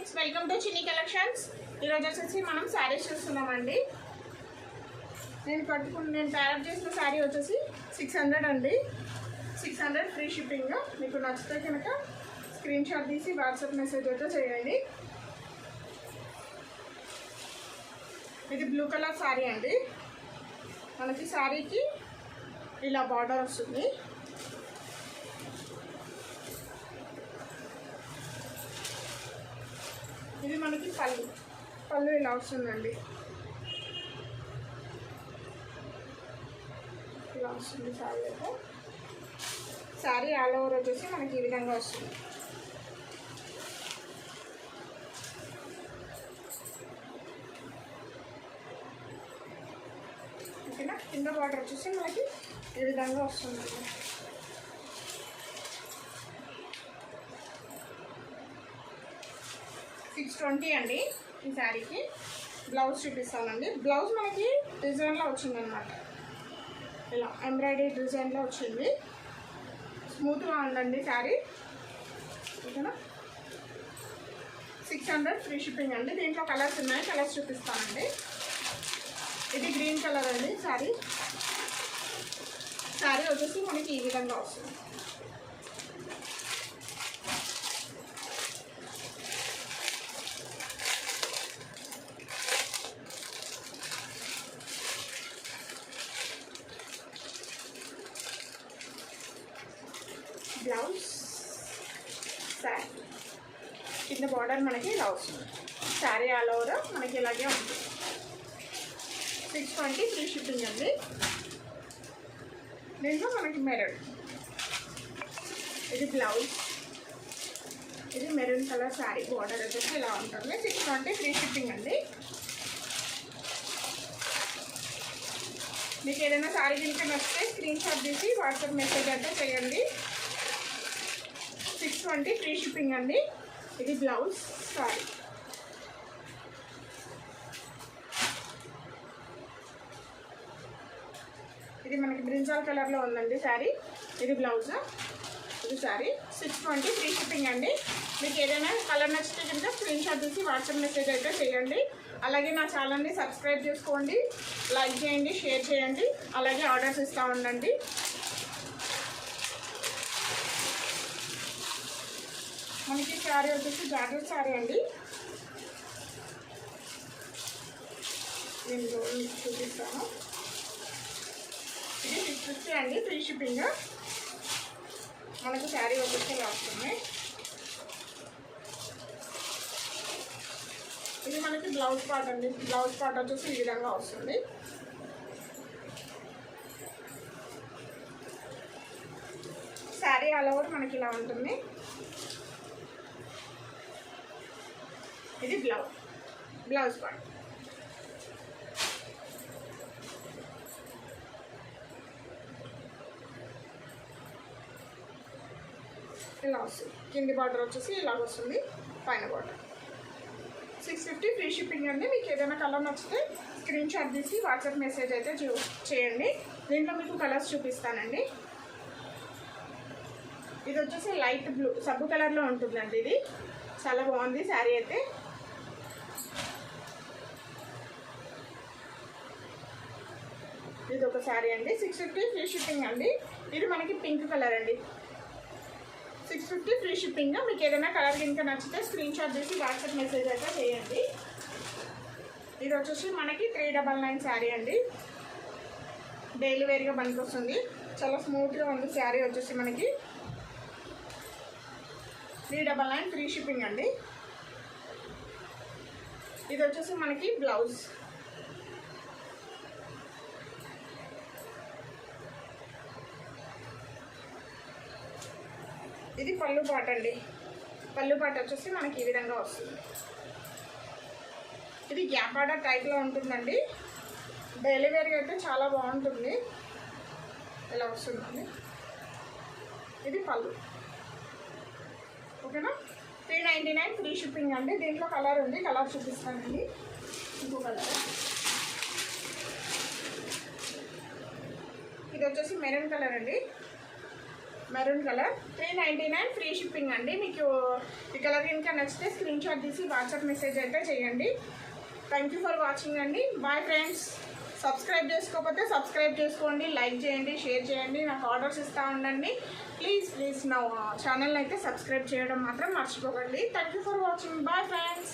Friends, welcome to చిన్ని collections. ఈరోజు వచ్చేసి మనం శారీస్ చూస్తున్నామండి. నేను తయారు చేసిన శారీ వచ్చేసి 600 అండి. 600 ఫ్రీ షిప్పింగ్. మీకు నచ్చితే కనుక స్క్రీన్ షాట్ తీసి వాట్సాప్ మెసేజ్ అయితే చేయండి. ఇది బ్లూ కలర్ శారీ అండి. మనకి శారీకి ఇలా బార్డర్ వస్తుంది. ఇది మనకి పళ్ళు ఇలా వస్తుందండి. ఇలా వస్తుంది శారీ అయితే. శారీ ఆల్ ఓవర్ వచ్చేసి మనకి ఈ విధంగా వస్తుంది. ఓకేనా. కింద బార్డర్ వచ్చేసి మనకి ఈ విధంగా వస్తుంది. 620 అండి ఈ శారీకి. బ్లౌజ్ చూపిస్తానండి. బ్లౌజ్ మనకి డిజైన్లో వచ్చిందనమాట. ఇలా ఎంబ్రాయిడరీ డిజైన్లో వచ్చింది. స్మూత్గా ఉందండి శారీ. ఓకేనా. 600 ఫ్రీ షిప్పింగ్ అండి. దీంట్లో కలర్స్ ఉన్నాయి, కలర్స్ చూపిస్తానండి. ఇది గ్రీన్ కలర్ అండి శారీ. శారీ వచ్చేసి మనకి ఈ విధంగా వస్తుంది. బ్లౌజ్ శారీ కింద బార్డర్ మనకి ఇలా వస్తుంది. శారీ ఆల్ ఓవర్ మనకి ఇలాగే ఉంటుంది. 620 ఫ్రీ షిప్పింగ్ అండి. దీంట్లో మనకి మెరూన్, ఇది బ్లౌజ్, ఇది మెరూన్ కలర్ శారీ. బార్డర్ వచ్చేసి ఇలా ఉంటుంది. 620 ఫ్రీ షిప్పింగ్ అండి. మీకు ఏదైనా శారీ కనుక నచ్చితే స్క్రీన్ షాట్ తీసి వాట్సాప్ మెసేజ్ అయితే చేయండి. 620 ఫ్రీ షిప్పింగ్ అండి. ఇది బ్లౌజ్ శారీ. ఇది మనకి బ్రింజాల్ కలర్లో ఉందండి శారీ. ఇది బ్లౌజ్, ఇది శారీ. 620 ఫ్రీ షిప్పింగ్ అండి. మీకు ఏదైనా కలర్ నచ్చితే కనుక స్క్రీన్ షాట్ తీసి వాట్సాప్ మెసేజ్ అయితే చేయండి. అలాగే నా ఛానల్ని సబ్స్క్రైబ్ చేసుకోండి, లైక్ చేయండి, షేర్ చేయండి. అలాగే ఆర్డర్స్ ఇస్తూ ఉండండి. మనకి శారీ వచ్చేసి జాకెట్ శారీ అండి. నేను చూపిస్తాను. ఇది 650 అండి ఫ్రీ షిప్పింగ్. మనకు శారీ వచ్చేసి ఇలా వస్తుంది. ఇది మనకి బ్లౌజ్ పార్ట్ అండి. బ్లౌజ్ పార్ట్ వచ్చేసి ఈ విధంగా వస్తుంది. శారీ ఆల్ ఓవర్ మనకి ఇలా ఉంటుంది. ఇది బ్లౌజ్ పార్ట్. ఇలా వస్తుంది. కింది బార్డర్ వచ్చేసి ఇలా వస్తుంది, పైన బార్డర్. 650 ఫ్రీ షిప్పింగ్ అండి. మీకు ఏదైనా కలర్ నచ్చితే స్క్రీన్ షాట్ తీసి వాట్సాప్ మెసేజ్ అయితే చేయండి. దీంట్లో మీకు కలర్స్ చూపిస్తానండి. ఇది వచ్చేసి లైట్ బ్లూ సబ్బు కలర్లో ఉంటుందండి. ఇది చాలా బాగుంది శారీ అయితే. ఇది ఒక శారీ అండి. 650 ఫ్రీ షిప్పింగ్ అండి. ఇది మనకి పింక్ కలర్ అండి. 650 ఫ్రీ షిప్పింగ్. మీకు ఏదైనా కలర్ కనుక నచ్చితే స్క్రీన్ షాట్ తీసి వాట్సాప్ మెసేజ్ అయితే చేయండి. ఇది వచ్చేసి మనకి 399 శారీ అండి. డైలీ వేర్గా పనికి వస్తుంది. చాలా స్మూత్గా ఉంది శారీ వచ్చేసి మనకి. 399 ఫ్రీ షిప్పింగ్ అండి. ఇది వచ్చేసి మనకి బ్లౌజ్. ఇది పళ్ళు పాట అండి. పళ్ళు పాట వచ్చేసి మనకి ఈ విధంగా వస్తుంది. ఇది గ్యాప్ బార్డర్ టైప్లో ఉంటుందండి. డైలీ వేర్గా అయితే చాలా బాగుంటుంది. ఇలా వస్తుందండి. ఇది పళ్ళు. ఓకేనా. 399 ఫ్రీ షిప్పింగ్ అండి. దీంట్లో కలర్ ఉంది, కలర్ చూపిస్తానండి. ఇంకో కలర్. ఇది వచ్చేసి మెరూన్ కలర్ అండి. మెరూన్ కలర్ 399 ఫ్రీ షిప్పింగ్ అండి. మీకు ఈ కలర్ కనుక నచ్చితే స్క్రీన్ షాట్ తీసి వాట్సాప్ మెసేజ్ అయితే చేయండి. థ్యాంక్ యూ ఫర్ వాచింగ్ అండి. Bye friends. సబ్స్క్రైబ్ చేసుకోకపోతే సబ్స్క్రైబ్ చేసుకోండి, లైక్ చేయండి, షేర్ చేయండి, నాకు ఆర్డర్స్ ఇస్తూ ఉండండి. ప్లీజ్ నా ఛానల్ అయితే సబ్స్క్రైబ్ చేయడం మాత్రం మర్చిపోకండి. Thank you for watching. Bye friends.